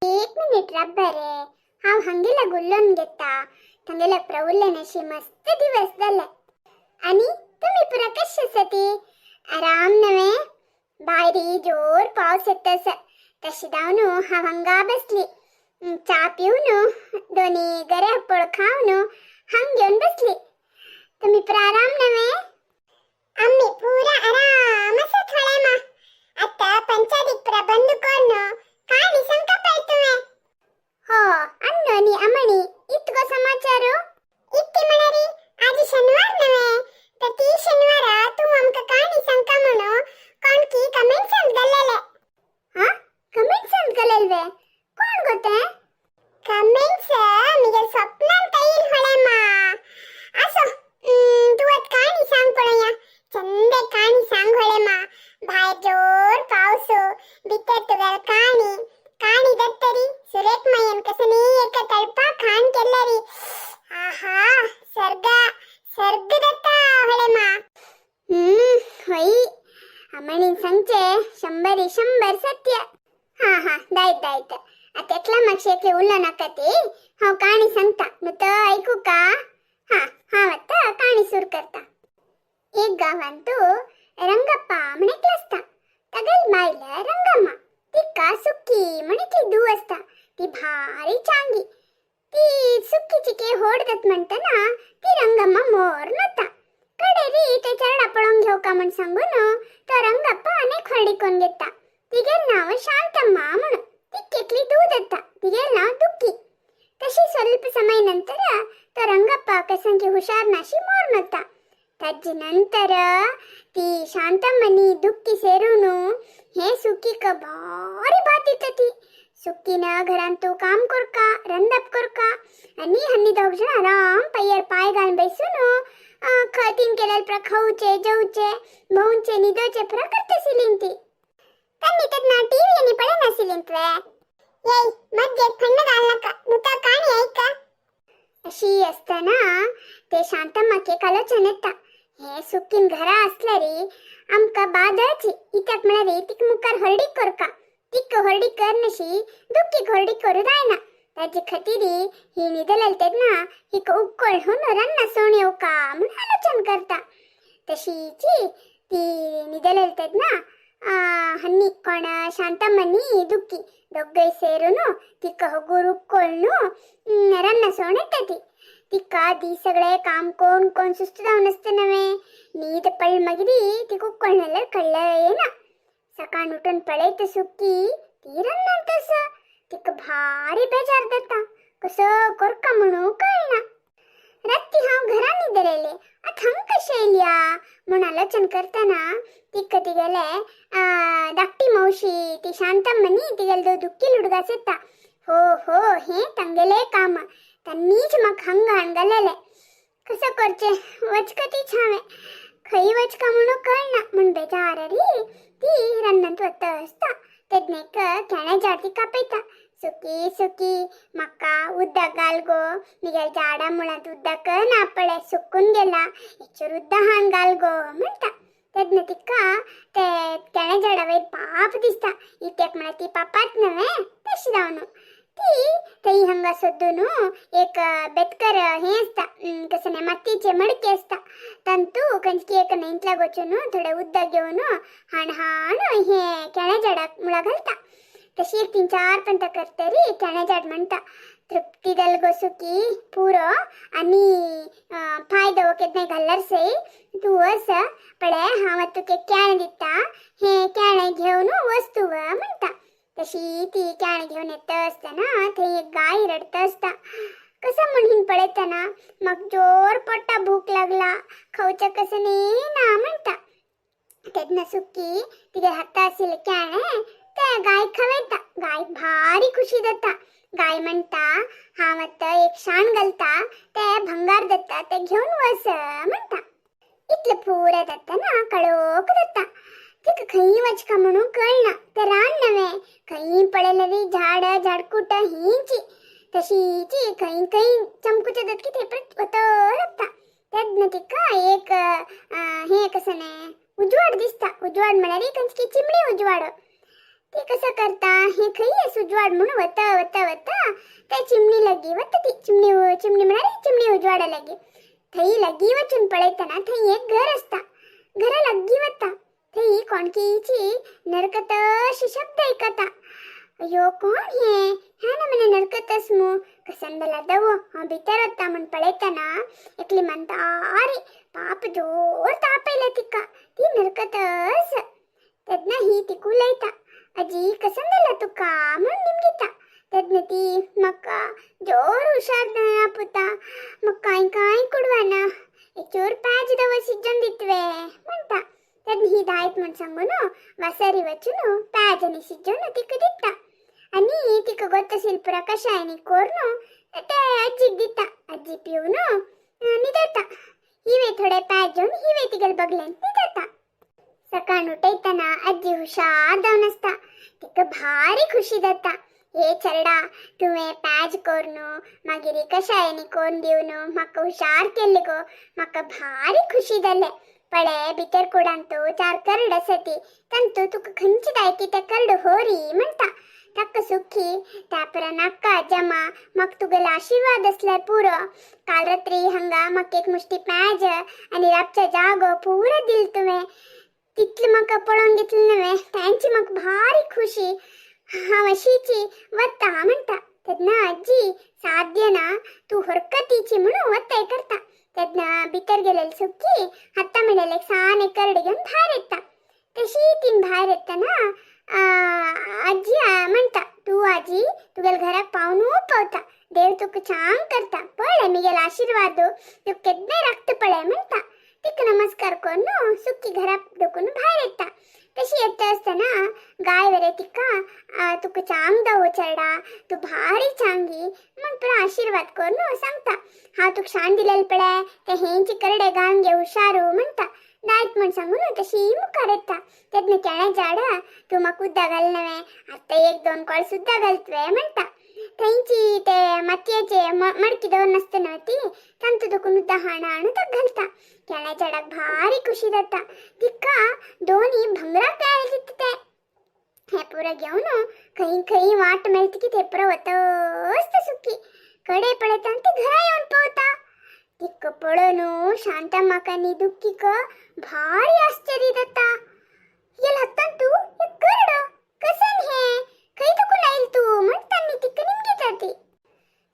एक मिनिट रब्बरे हाव हंगेला गुल्लोन घेता थंगेला प्रवुल्लेनशी मस्त दिवस जाले आणि तुम्ही पुरा कशासाठी आराम नव्हे बाहेरी जोर पाऊस येतस तशी दावनु हाव हंगा बसली चा पिऊन दोन्ही गरे हप्पळ खाऊन हंग घेऊन बसली तुम्ही पुरा आराम नव्हे आम्ही पुरा आरामच थोडे मा आता पंचायत पुरा बंद करणं काय निसंका पायतुवे हो अन्ननी अमणी इतको समाचार इतके म्हणारी आज शनिवार नव्हे तर ती शनिवार तू आमका काय निसंका म्हणो कोण की कमेंट सांगलेले हा कमेंट सांगलेले कोण गोते कमेंट्स मिगे स्वप्नांत येईल होळे मा असो तू आज कहाणी सांग पडया चंदे कहाणी सांग होळे मा बाहेर जोर पाऊस बितर तुगर कहाणी दत्तरी सुरेख मयन कसनी एक तळपा खान केलरी आहा सर्ग दत्ता होळे मा होई अमणी संचे 100 सत्य हा दायत आता एटला मक्षेकले उल्ला नकते हाव कहाणी सांगता नुत ऐकू का हा आता कहाणी सुरू करता एक गावांतू रंगप्पा म्हणेकला असता तगल बायला रंगम्मा तिका सुक्की म्हणेकली दू असता ती भारी चांगी ती सुक्कीची के होडदत म्हणताना ती रंगम्मा मोर नव्हता कडे री त्याच्यावर पळून घेऊ का म्हण सांगून तो रंगप्पा अनेक हरडिकोन घेता तिगेल नाव शांतम्मा म्हणून ती केकली दूध येता तिगेल नाव दुःखी तशी ಸ್ವಲ್ಪ ಸಮಯ ನಂತರ तो रंगप्पा कसंकी हुशार नाशी मोर नव्हता त्याची नंतर ती शांतम्मनी दुःखी सेरूनु हे सुखी क भारी बात येतती सुक्कीनं घरांतू काम करका रंदप करका आणि हन्नी दोघ जण आराम पय्यर पाय घालून बैसून खतीन केलेल प्र खाऊचे जेवचे भाऊंचे निदोचे प्र करतसिलीन ती त्यांनी त्यात टीव्ही आणि पडे नसिलीन त्वे येई मध्ये थंड घालनका नुता काणी ऐका अशी असताना ते शांतम्मा के कालोचन येता हे सुक्कीन घरा असल्यारी आमका बादळची इत्याक म्हणारी तिक मुखार हरडी करका तिक हरडी करनशी दुःखी हरडी करू दायना त्याची खतीरी ही निदललतेत ना हिक उक्कोळ होऊन रन्न सोण्यो का म्हणून आलोचन करता तशीची ती निदललतेत ना हन्नी कोण शांतम्मनी दुःखी दोघे ಸೇರುನು तिक हुगुर उक्कोळनु रन्न सोणेतती तिका दी सगळे काम कोण सुस्त जाऊन असते नव्हे नीट पळ मगिरी तिक उक्कोळनेಲ್ಲ कळलेना सकाळ उठून पळेत सुक्की ती रन्नंतस तिक भारी बेजार देता कसं करका म्हणू कळना रात्री हाव घरा निदलेले अथंग कशे इल्या म्हणून आलोचन करताना तिक तिगले धाकटी मावशी ती शांतम्मनी तिगल दुःखी लुडगासेता हो हे ತಂಗೆಲೆ काम तन्नीच मग हंग हंगलेले कसं करचे वचकती छावे खई वचका म्हणू कळना म्हण बेजाररी ती रन्नंत वत्त असता तेदनेक केणे जाती कापैता सुकी मक्का उद्दा गालगो निगेल झाडा मुळात उद्दाक नापळे सुकून गेला इचूर उद्दा हान गालगो म्हणता तेदने तिका ते केणे झाडावयर पाप दिसता इत्याक म्हणा ती पापात नव्हे तशी जावनु ती हंगा सोदून एक बेतकर हे असता कसने मातीचे मडके असता तंतू कंचकी एक नेंतला गोचून थोडे उद्दा घेऊन हाण हे केणे झाडा मुळा घालता तशी एक 3-4 पंत करतरी केणे झाड म्हणता तृप्ती दल गोसुकी पुरो आणि फायदा ओकेत नाही घालरसे तू अस पडे हाव तुके केणे दिता हे केणे घेऊन वस्तू म्हणता तशी ती केणे घेऊन येत असताना ते एक गाय रडत असता कसं म्हणून पडताना मग जोर पोटा भूक लागला खाऊच्या कसं नाही ना म्हणता तेदना सुक्की तिगे हाता असेल केणे ते गाय खवेता गाय भारी खुशी देता गाय म्हणता हा मत एक शाण घालता ते भंगार देता ते घेऊन वस म्हणता इतलं पुरे देता ना कळोक देता तिक खई वचका म्हणून कळना ते रान नव्हे खई पडेलेली झाडकुट हिंची तशीची खई चमकुचे देत की ते पण रक्ता त्यात तिका एक हे कसं ने उजवाड दिसता उजवाड म्हणारी कंचकी चिमणी उजवाड ते कसं करता हे खई सुजवाड म्हणून वता वता वता त्या चिमणी लगी वत ती चिमणी चिमणी म्हणाली चिमणी उजवाडा लगी थई लगी वचून पळयतना थई एक घर असता घरा लगी वता थई कोणकीची नरकतशी शब्द ऐकता अयो कोण हे ना मने नरकतस मु कसंदला दवो भीतर होता म्हण पळयतना एकली म्हणता अरे पाप जोर तापयला तिका ती नरकतस तद्न ही तिकू लयता अजी कसंदला तुका म्हणून निमगिता तद्न ती मक्का जोर हुशार दया पुता मक्का काय कुडवाना एक चोर पाज दव सिज्जन दित्वे म्हणता तद्न ही दायत म्हण सांगून वासारी वचून पाजनी सिज्जन तिक दित्ता आणि तिक ಗೊತ್ತಸಿಲ್ ಪ್ರಕಾಶ आणि कोरनो ते अज्जीग दिता अज्जी पिऊन निदता हिवे थोडे पाय घेऊन हिवे तिगल बगलेन निदता सकाळ उठयतना अज्जी हुशार जावन असता तिक भारी खुशी जाता हे चरडा तुवें पाज कोरनो मागीर कशायनी कोरून दिवन म्हाका हुशार केल्ले गो म्हाका भारी खुशी जाले पळे भितर कुडांतू 4 करड आसती तांतू तुका खंयची जायती ते करड होरी म्हणटा तक सुखी त्यापर नाका जमा मग तुगेला आशीर्वाद असलाय पुरो काल रात्री हंगा मग एक मुष्टी पॅज आणि रातच्या जागो पुरा दिल तुवें तितले म्हाका पळोवन घेतले नवे त्यांची म्हाका भारी खुशी हांव अशीची वता म्हणटा तेन्ना अज्जी साध्य ना तू हरकतीची म्हणून वताय करता तेन्ना भितर गेलेली सुखी हाता मिळेल एक सान एक करड घेऊन भायर येता तशी तीन भायर येतना आजी म्हणता तू आजी तुगेल घराक पावून पवता देव तुका चांग करता पळय मिगेल आशीर्वाद तू केन्ना राखता पळय म्हणता तिक नमस्कार करून सुखी घराक ढोकून भायर येता तशी येता असतना गाय वरे तिका तुका चांग दावो चरडा तू भारी चांगी मग पुरा आशीर्वाद करून सांगता हांव तुका शान दिलेले पळय ते हेंची करडे घालून घे हुशारू म्हणता नायत म्हण सांगून तशी मुखार येता तेन्ना केळ्या झाडा तू म्हाका उद्दा घाल नवे आतां 1-2 कॉळ सुद्धा घालतवे म्हणटा थंयची ते मातयेचे मडकी दवरून आसता न्हू ती तांतू दुखून उद्दा हाडून ताका घालता केळ्या झाडाक भारी खुशी जाता तिका दोनी भंगरा तयार दिता ते हे पुरं घेवन खंय खंय वाट मेळटा की ते पुरं वतस्त सुखी कडे पळयता ती घरा येवन पवता तिक पळोवन शांतम्माकानी दुःखीक भारी आश्चर्य जाता येल हत्तान तू एक करड कसन हे खंय दुखून आयल तू म्हणटानी तिक निमगी जाती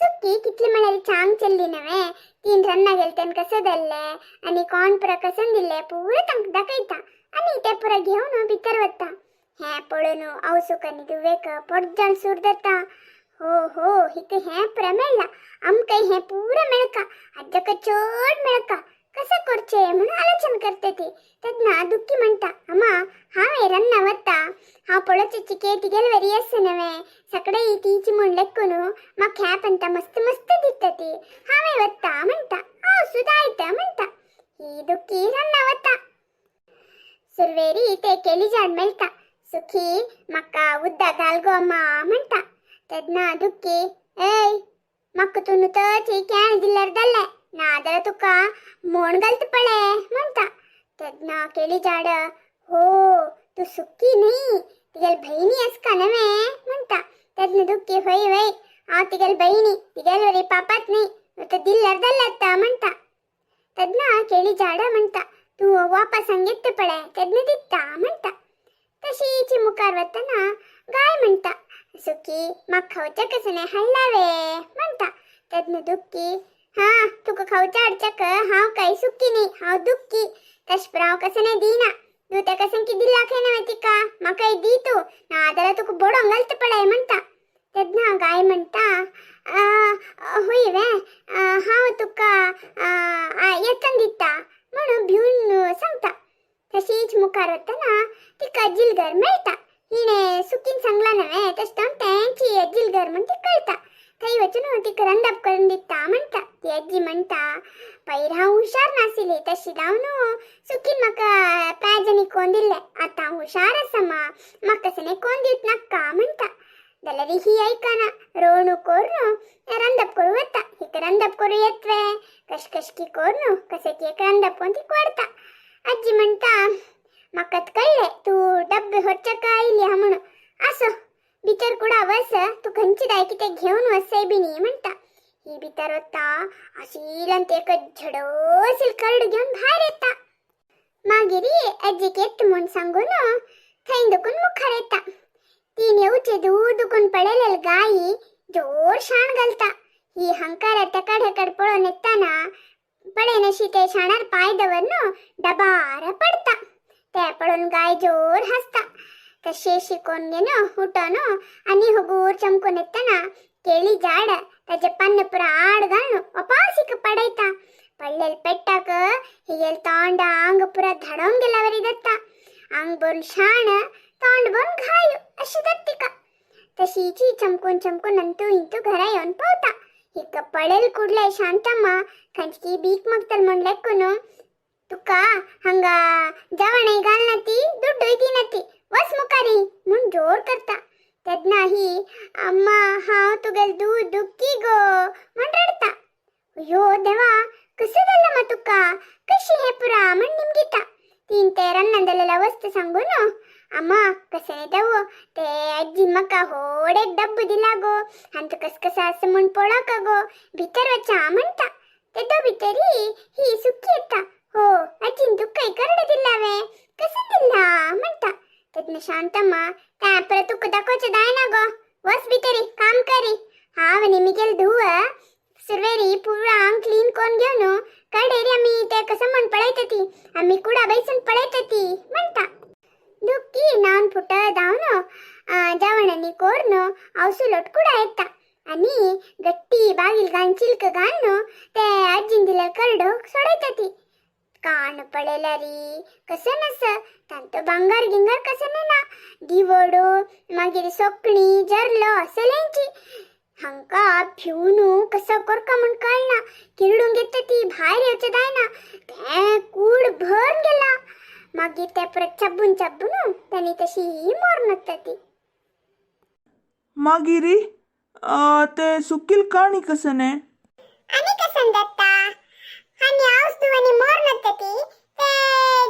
सुक्की कितली म्हळ्यार चांग चल्ली नवे 3 रन्ना गेलतेन कसं दल्ले आणि कोण पुरा कसन दिल्ले पुरा तांकां दाखयता आणि ते पुरा घेवन भितर वता हे पळोवन अवसुकानी दुवेक पडजान सूर जाता हो हिक हे पुरा मेळ्ळा आमकां हे पुरा मेळका अज्जक चड मेळका कसं करचे म्हणून आलोचन करते ती तेन्ना दुःखी म्हणता अम्मा हांवें रन्ना वता हांव पळोवचे चिकेट गेल वरी आसा नवे सगळे तीची म्हूण लेखून म्हाका ह्या पंता मस्त मस्त दिसता ती हांवें वता म्हणटा हांव सुद्दां आयता म्हणटा ही दुःखी रन्ना वता सुरवेरी ते केली झाड मेळटा सुखी म्हाका उद्दा घाल गो अम्मा म्हणटा तेन्ना दुःखी ए म्हाका तू न्हू ती कॅन दिल्यार जाल्ले नाजाल्यार तुका म्हण घालता पळय म्हणटा तेन्ना केली झाड हो तू सुक्की न्ही तिगेल बहिणी आसका नवे म्हणटा तेन्ना दुःखी होय हांव तिगेल बहिणी तिगेल वरी पापात न्ही तो दिल्यार जाल्ले म्हणटा तेन्ना केली झाड म्हणटा तू वापस सांगितले पळय तेन्ना दिता म्हणटा तशीची मुखार वतना गाय म्हणटा सुखी म्हाका खावच्या कसने हाडलावे म्हणटा तेन्ना दुःखी हा तुका खावच्या हाडच्याक हांव काय सुखी न्ही हांव दुःखी तशें हांव कसने दिना तू त्या कसन की दिला खंय नवे तिका म्हाकाय दी तू नाजाल्यार तुका बडोवंक घालता पळय म्हणटा तेन्ना गाय म्हणटा होय वे हांव तुका येतन दिता म्हणून भिवन सांगता तशीच मुखार वतना तिका जिलगर मेळटा हिणे सुखीन सांगला नवे तशें तेंची जिलगर म्हण ती कळटा थंय वचून तिका रंदप करून दिता म्हणटा ती अज्जी म्हणटा पयर हांव हुशार नाशिल्ली तशी जावन सुखीन म्हाका पॅजनी कोण दिल्ले आतां हांव हुशार आसा म्हाका कसने कोण दिवंक नाका म्हणटा जाल्यार ही आयकना रोवणू करून रंदप करूं वता हिक रंदप करूं येतवे कशकशकी करून कशें एक रंदप करून ती करता अज्जी म्हणटा म्हाका कळ्ळें तू डब्बे व्हरच्याक आयली हा म्हणून असो भितर कुडा वस तू खंयची जाय कितें घेवन वसय बी न्ही म्हणटा. ही भितर वता आशिलान ते एक झडोसील कर्ड घेवन भायर येता. मागीर अज्जीक येत म्हूण सांगून थंय दुखून मुखार येता. तीन येवचे दूर दुखून पडलेले गायी जोर शाण घालता. ही हंकार तकड हकड पळोवन येताना पडेनशी ते शाणार पाय दवरन डबार पडता. ते पळोवन गाय जोर हसता. तशें शिकोन घेन उठोन आनी हुगूर चमकून येताना केळी झाड ताजे पन्न पुरा आड घालून अपासीक पडयता. पडलेल पेट्टाक हिगेल तोंड आंग पुरा धाडोवन गेला वरी दत्ता. आंग भरून शाण तोंड भरून घाय अशी दत्तिका. तशीची चमकून चमकून अंतू इंतू घरा येवन पावता. हिक पडेल कुडले शांतम्मा खंचकी बीक मागतल म्हण लेकून तुका हंगा जवणय घालनाती दुड्डूय दिनाती वस मुखारी म्हूण जोर करता. तेदना ही अम्मा हांव तुगेल दूध दुखी गो म्हण रडता. यो देवा कसं जालें मा तुका कशी हे पुरा म्हण निमगिता. तीन ते रन्नान जालेला वस्तू सांगून अम्मा कशें देवो ते अज्जी म्हाका व्हड एक डब्बू दिला गो आनी तू कसं आसा म्हूण पळोवका गो भितर वचा म्हणटा. तेदो भितरी ही सुखी येता. हो अज्जीन तुका कर्ड दिला वे कसं दिला म्हणटा. तेदना शांतम्मा त्या परत तुका दाखोवचें जायना गो वस भितरी काम करी. हांव निमगेल धुव सुरवेरी पुरा आंग क्लीन कोन घेवन कडेरी आमी ते कसं म्हण पळयतती आमी कुडा बैसून पळयतती म्हणटा. दुःखी नावन फुट धावन जेवणांनी कोरन आवसुलोट कुडा येता. आनी गट्टी बागील घालून चिल्क घालून ते अज्जीन दिलें कर्ड सोडयतती. कान पडेला री कसं नस तांतो भांगार गिंगार कसं ना दिवडो मागीर सोकणी जरलो असलेंची हंका भिवून कसं करका म्हण कळना. किरडून घेता ती भायर येवचें जायना. ते कूड भरून गेला. मागीर ते परत चब्बून चब्बून तांणी तशी मोर ती. मागीर ते सुकील काणी कसने आनी कसन दत्ता आनी हाऊस दुवानी मोर नत्तती ते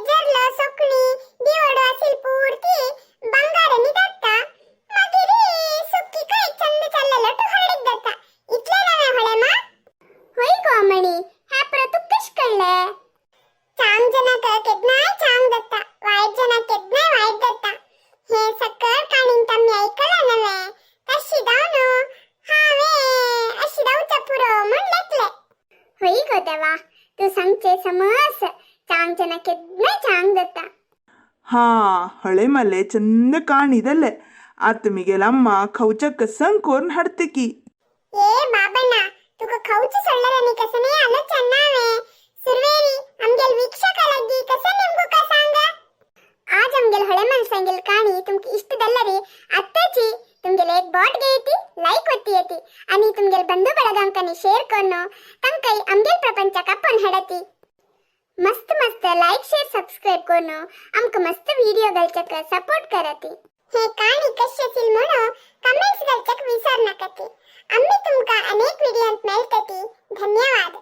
जरलो सोकणी दिवडो असेल पूर्ती बंगारानी दत्ता. मागीर सुक्की काय चंद चाललेलो तू हळदीक दत्ता. इतले नवे हळे मा होय गो मणी हे परत तू कश कळले. चांग जनाक केदनाय चांग दत्ता वाईट जनाक केदनाय वाईट दत्ता. हे सकळ काणीन तम्मी ऐकला नवे तशी दावनो हावे अशी दावचा पुरो म्हण लेकले. होय गो देवा तू सांगचे समस चांग जनाक केदनाय चांग दत्ता. ಹಾ ಹಳೆ ಮಲೆ ಚಂದ ಕಾಣಿದಲ್ಲೆ ಆತ ಮಿಗೆಲಮ್ಮ ಖೌಚಕ್ಕ ಸಂಕೋರ್ನ್ ಹಡ್ತಿಕಿ. ए बाबಣ್ಣ तुका खाऊची सोडल्यानी कसं नाही आलं चन्नावे सुरवेरी आमगेल वीक्षक लगी कसं नेमकू का सांगा. आज आमगेल हळे माणसांगेल काणी तुमकी इष्ट दल्लरी आत्ताची तुमगेल एक बॉट घेती लाईक होती येती आणि तुमगेल बंधू ಬಳಗಂಕನಿ शेअर करणं तंकई आमगेल प्रपंचाक आपण हडती. मस्त मस्त लाईक शेअर सबस्क्राईब करणं आमक मस्त व्हिडिओ घालचक सपोर्ट करती. हे काणी कशी असेल म्हणून कमेंट्स घालचक विसर नका. आम्ही तुमका अनेक व्हिडिओत मेळटती. धन्यवाद.